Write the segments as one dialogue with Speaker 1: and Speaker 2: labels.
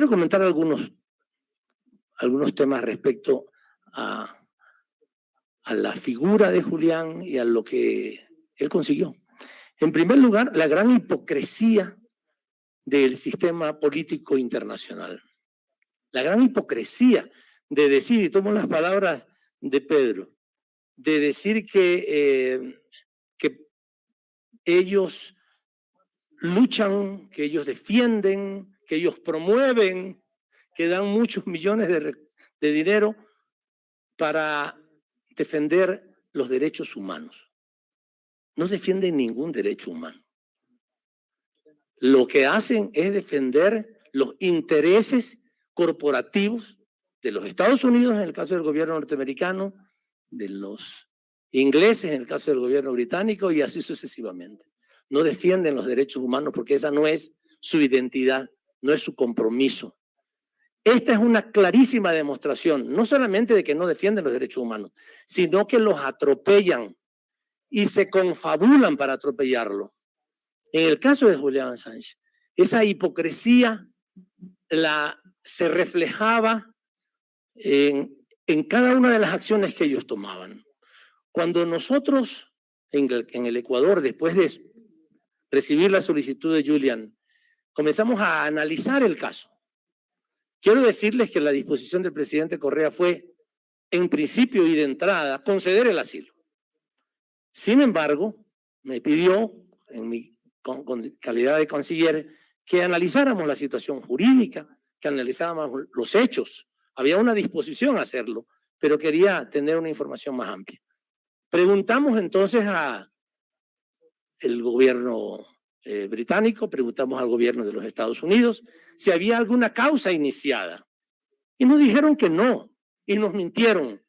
Speaker 1: Quiero comentar algunos temas respecto a la figura de Julián y a lo que él consiguió. En primer lugar, la gran hipocresía del sistema político internacional. La gran hipocresía de decir, y tomo las palabras de Pedro, de decir que ellos luchan, que ellos defienden, que ellos promueven, que dan muchos millones de dinero para defender los derechos humanos. No defienden ningún derecho humano. Lo que hacen es defender los intereses corporativos de los Estados Unidos, en el caso del gobierno norteamericano, de los ingleses, en el caso del gobierno británico, y así sucesivamente. No defienden los derechos humanos porque esa no es su identidad, no es su compromiso. Esta es una clarísima demostración, no solamente de que no defienden los derechos humanos, sino que los atropellan y se confabulan para atropellarlo. En el caso de Julián Assange, esa hipocresía se reflejaba en cada una de las acciones que ellos tomaban. Cuando nosotros en el Ecuador, después de recibir la solicitud de Julián, comenzamos a analizar el caso. Quiero decirles que la disposición del presidente Correa fue, en principio y de entrada, conceder el asilo. Sin embargo, me pidió, con calidad de canciller, que analizáramos la situación jurídica, que analizáramos los hechos. Había una disposición a hacerlo, pero quería tener una información más amplia. Preguntamos entonces al gobierno británico, preguntamos al gobierno de los Estados Unidos si había alguna causa iniciada. Y nos dijeron que no, y nos mintieron,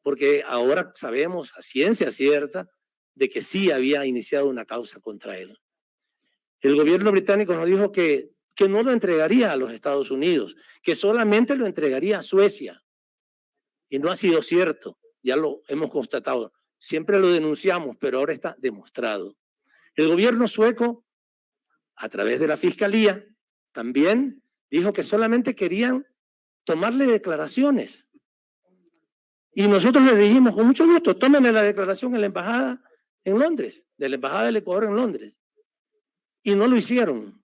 Speaker 1: porque ahora sabemos a ciencia cierta de que sí había iniciado una causa contra él. El gobierno británico nos dijo que no lo entregaría a los Estados Unidos, que solamente lo entregaría a Suecia. Y no ha sido cierto, ya lo hemos constatado. Siempre lo denunciamos, pero ahora está demostrado. El gobierno sueco, a través de la fiscalía, también dijo que solamente querían tomarle declaraciones. Y nosotros les dijimos, con mucho gusto, tómenle la declaración en la embajada en Londres, de la embajada del Ecuador en Londres. Y no lo hicieron.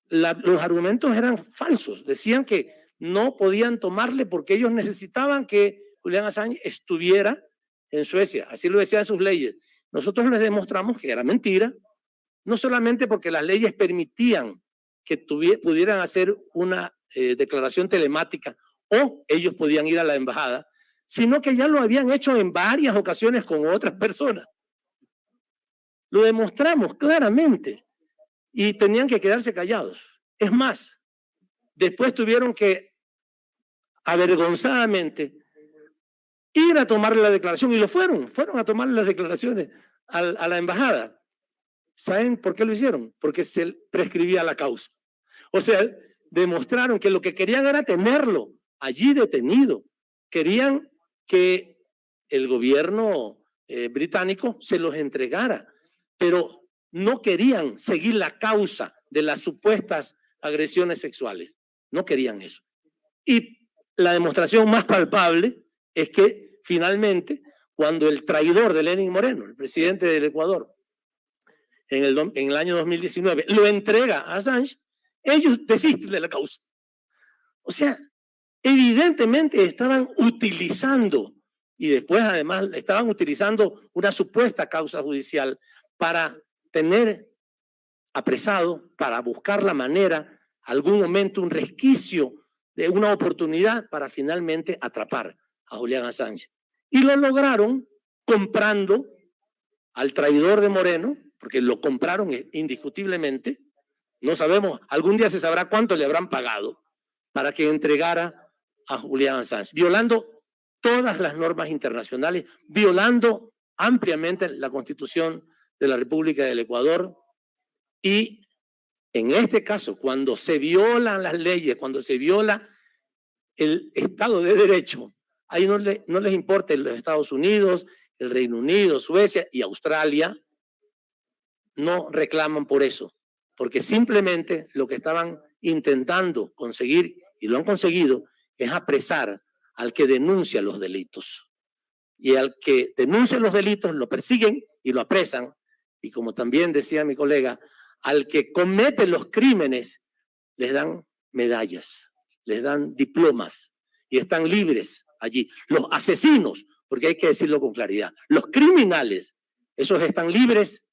Speaker 1: Los argumentos eran falsos. Decían que no podían tomarle porque ellos necesitaban que Julián Assange estuviera en Suecia. Así lo decían sus leyes. Nosotros les demostramos que era mentira, no solamente porque las leyes permitían que pudieran hacer una declaración telemática o ellos podían ir a la embajada, sino que ya lo habían hecho en varias ocasiones con otras personas. Lo demostramos claramente y tenían que quedarse callados. Es más, después tuvieron que avergonzadamente ir a tomarle la declaración y fueron a tomarle las declaraciones a la embajada. ¿Saben por qué lo hicieron? Porque se prescribía la causa. O sea, demostraron que lo que querían era tenerlo allí detenido. Querían que el gobierno británico se los entregara, pero no querían seguir la causa de las supuestas agresiones sexuales. No querían eso. Y la demostración más palpable es que finalmente, cuando el traidor de Lenín Moreno, el presidente del Ecuador, en el año 2019, lo entrega a Assange, ellos desisten de la causa. O sea, evidentemente estaban utilizando, y después además estaban utilizando una supuesta causa judicial para tener apresado, para buscar la manera, algún momento, un resquicio de una oportunidad para finalmente atrapar a Julián Assange. Y lo lograron comprando al traidor de Moreno, porque lo compraron indiscutiblemente. No sabemos, algún día se sabrá cuánto le habrán pagado para que entregara a Julián Assange, violando todas las normas internacionales, violando ampliamente la Constitución de la República del Ecuador. Y en este caso, cuando se violan las leyes, cuando se viola el Estado de Derecho, ahí no les importa los Estados Unidos, el Reino Unido, Suecia y Australia, no reclaman por eso, porque simplemente lo que estaban intentando conseguir, y lo han conseguido, es apresar al que denuncia los delitos. Y al que denuncia los delitos lo persiguen y lo apresan. Y como también decía mi colega, al que comete los crímenes les dan medallas, les dan diplomas y están libres allí. Los asesinos, porque hay que decirlo con claridad, los criminales, esos están libres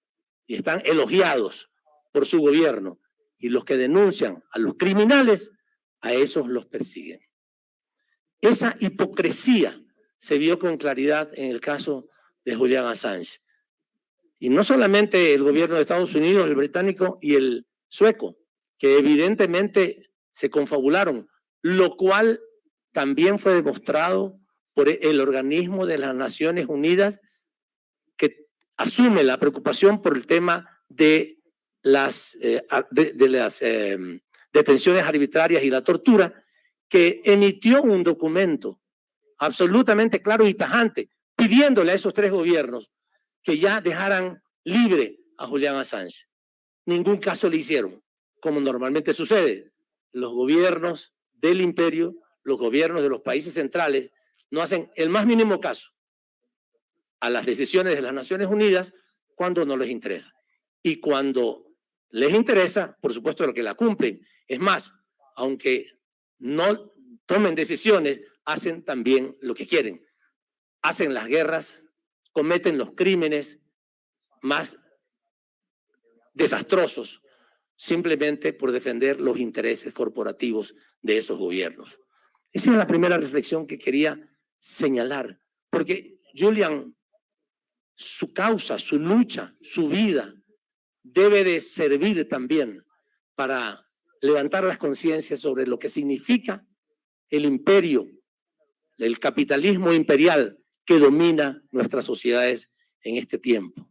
Speaker 1: y están elogiados por su gobierno. Y los que denuncian a los criminales, a esos los persiguen. Esa hipocresía se vio con claridad en el caso de Julian Assange. Y no solamente el gobierno de Estados Unidos, el británico y el sueco, que evidentemente se confabularon, lo cual también fue demostrado por el organismo de las Naciones Unidas, que asume la preocupación por el tema de las detenciones arbitrarias y la tortura, que emitió un documento absolutamente claro y tajante, pidiéndole a esos tres gobiernos que ya dejaran libre a Julian Assange. Ningún caso le hicieron, como normalmente sucede. Los gobiernos del imperio, los gobiernos de los países centrales, no hacen el más mínimo caso a las decisiones de las Naciones Unidas cuando no les interesa. Y cuando les interesa, por supuesto, lo que la cumplen. Es más, aunque no tomen decisiones, hacen también lo que quieren. Hacen las guerras, cometen los crímenes más desastrosos, simplemente por defender los intereses corporativos de esos gobiernos. Esa es la primera reflexión que quería señalar, porque Julian, su causa, su lucha, su vida, debe de servir también para levantar las conciencias sobre lo que significa el imperio, el capitalismo imperial que domina nuestras sociedades en este tiempo.